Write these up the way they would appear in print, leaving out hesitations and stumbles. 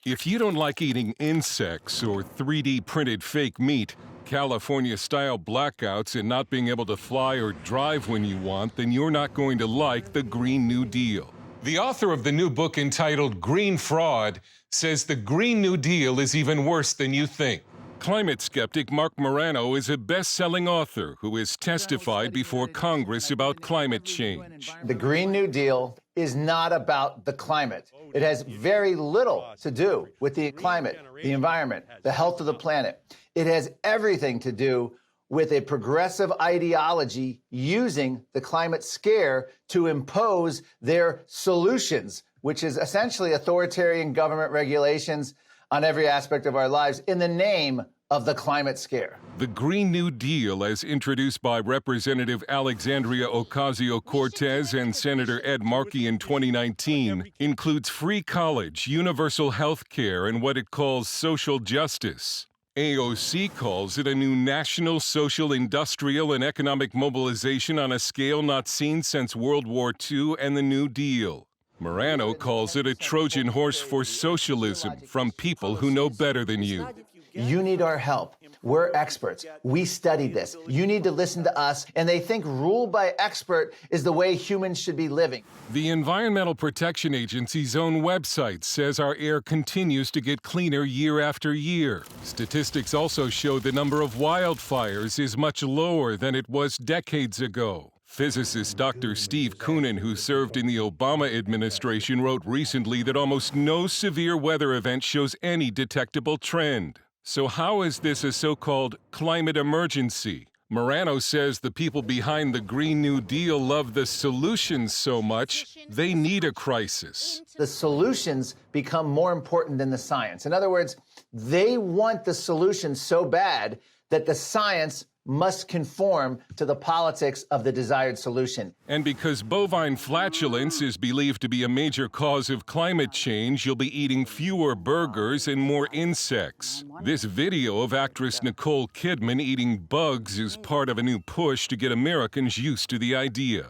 If you don't like eating insects or 3D printed fake meat, California-style blackouts, and not being able to fly or drive when you want, then you're not going to like the Green New Deal. The author of the new book entitled Green Fraud says the Green New Deal is even worse than you think. Climate skeptic Mark Morano is a best-selling author who has testified before Congress about climate change. The Green New Deal is not about the climate. It has very little to do with the climate, the environment, the health of the planet. It has everything to do with a progressive ideology using the climate scare to impose their solutions, which is essentially authoritarian government regulations on every aspect of our lives in the name of the climate scare. The Green New Deal, as introduced by Representative Alexandria Ocasio-Cortez and Senator Ed Markey in 2019, includes free college, universal health care, and what it calls social justice. AOC calls it a new national, social, industrial, and economic mobilization on a scale not seen since World War II and the New Deal. Morano calls it a Trojan horse for socialism from people who know better than you. You need our help. We're experts. We studied this. You need to listen to us. And they think rule by expert is the way humans should be living. The Environmental Protection Agency's own website says our air continues to get cleaner year after year. Statistics also show the number of wildfires is much lower than it was decades ago. Physicist Dr. Steve Koonin, who served in the Obama administration, wrote recently that almost no severe weather event shows any detectable trend. So how is this a so-called climate emergency? Morano says the people behind the Green New Deal love the solutions so much, they need a crisis. The solutions become more important than the science. In other words, they want the solution so bad that the science must conform to the politics of the desired solution. And because bovine flatulence is believed to be a major cause of climate change, you'll be eating fewer burgers and more insects. This video of actress Nicole Kidman eating bugs is part of a new push to get Americans used to the idea.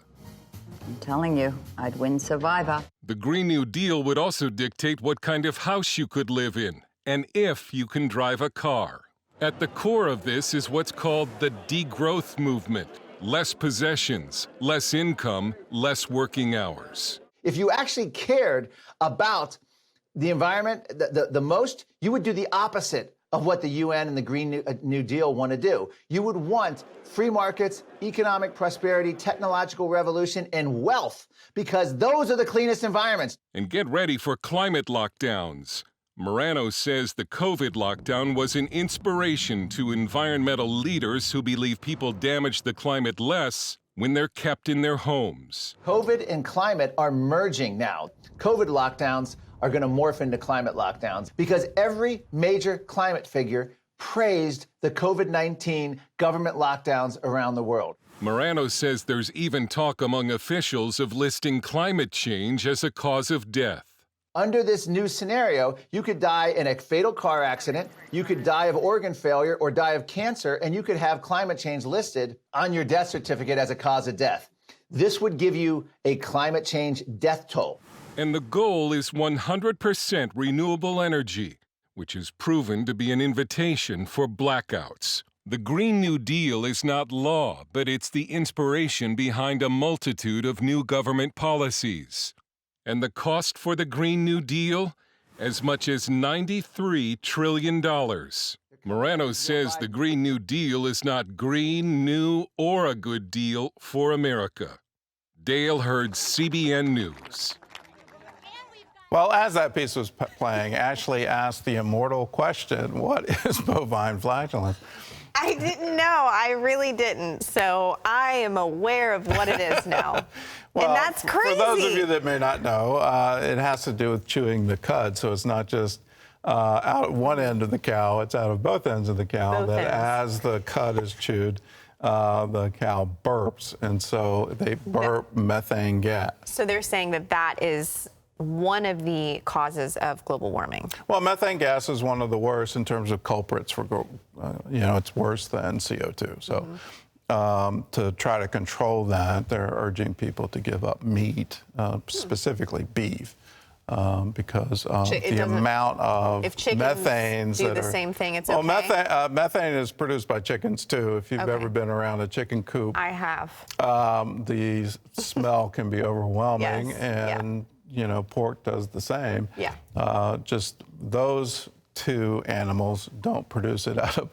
I'm telling you, I'd win Survivor. The Green New Deal would also dictate what kind of house you could live in, and if you can drive a car. At the core of this is what's called the degrowth movement. Less possessions, less income, less working hours. If you actually cared about the environment the most, you would do the opposite of what the UN and the Green New Deal want to do. You would want free markets, economic prosperity, technological revolution, and wealth, because those are the cleanest environments. And get ready for climate lockdowns. Morano says the COVID lockdown was an inspiration to environmental leaders who believe people damage the climate less when they're kept in their homes. COVID and climate are merging now. COVID lockdowns are going to morph into climate lockdowns because every major climate figure praised the COVID-19 government lockdowns around the world. Morano says there's even talk among officials of listing climate change as a cause of death. Under this new scenario, you could die in a fatal car accident, you could die of organ failure or die of cancer, and you could have climate change listed on your death certificate as a cause of death. This would give you a climate change death toll. And the goal is 100% renewable energy, which is proven to be an invitation for blackouts. The Green New Deal is not law, but it's the inspiration behind a multitude of new government policies. And the cost for the Green New Deal? As much as $93 trillion. Morano says the Green New Deal is not green, new, or a good deal for America. Dale Hurd, CBN News. Well, as that piece was playing, Ashley asked the immortal question, what is bovine flatulence? I didn't know. I really didn't. So I am aware of what it is now. Well, and that's crazy. For those of you that may not know, it has to do with chewing the cud. So it's not just out at one end of the cow, it's out of both ends of the cow. Both that ends. As the cud is chewed, the cow burps. And so they burp methane gas. So they're saying that that is one of the causes of global warming. Well, methane gas is one of the worst in terms of culprits for, it's worse than CO2. So to try to control that, they're urging people to give up meat, specifically beef, because of It the doesn't- amount of if chickens methanes do that the are. same thing, it's well, okay? methane is produced by chickens too. If you've Okay. ever been around a chicken coop, I have. the smell can be overwhelming, Yes, and pork does the same. Yeah. Just those two animals don't produce it out of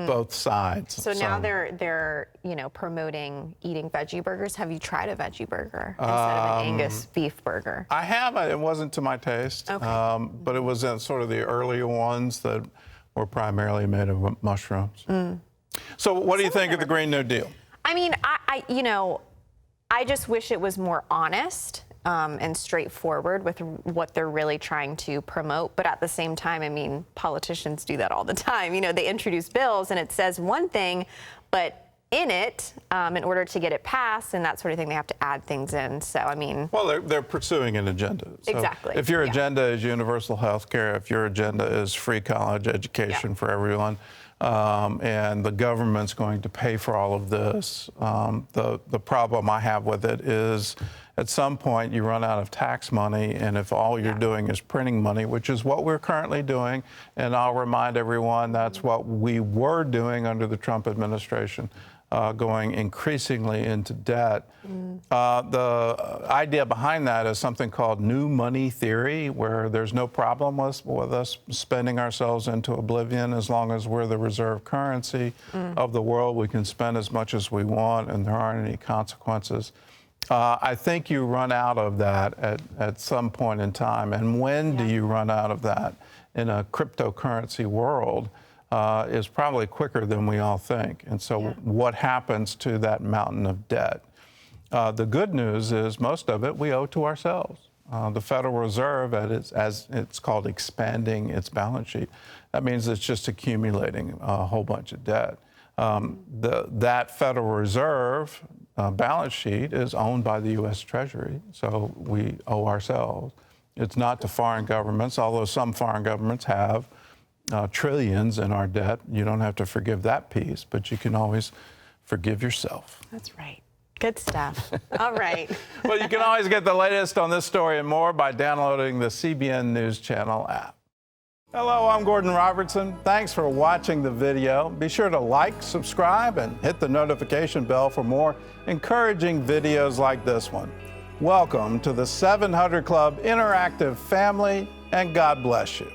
both sides. So now they're promoting eating veggie burgers. Have you tried a veggie burger instead of an Angus beef burger? I have. It wasn't to my taste, Okay. but it was in sort of the earlier ones that were primarily made of mushrooms. So what do you think of the Green New Deal? I mean, I just wish it was more honest and straightforward with what they're really trying to promote. But at the same time, I mean, politicians do that all the time. They introduce bills and it says one thing, but in it, in order to get it passed and that sort of thing, they have to add things in. So, I mean. Well, they're pursuing an agenda. So Exactly, if your yeah. agenda is universal health care, if your agenda is free college education for everyone, and the government's going to pay for all of this, the problem I have with it is at some point you run out of tax money, and if all you're doing is printing money, which is what we're currently doing, and I'll remind everyone that's what we were doing under the Trump administration, going increasingly into debt. The idea behind that is something called new money theory, where there's no problem with us spending ourselves into oblivion as long as we're the reserve currency of the world. We can spend as much as we want, and there aren't any consequences. I think you run out of that at some point in time. And when do you run out of that in a cryptocurrency world is probably quicker than we all think. And so what happens to that mountain of debt? The good news is most of it we owe to ourselves. The Federal Reserve, as it's called, expanding its balance sheet. That means it's just accumulating a whole bunch of debt. That Federal Reserve balance sheet is owned by the U.S. Treasury, so we owe ourselves. It's not to foreign governments, although some foreign governments have trillions in our debt. You don't have to forgive that piece, but you can always forgive yourself. That's right. Good stuff. All right. Well, you can always get the latest on this story and more by downloading the CBN News Channel app. Hello, I'm Gordon Robertson. Thanks for watching the video. Be sure to like, subscribe, and hit the notification bell for more encouraging videos like this one. Welcome to the 700 Club Interactive family, and God bless you.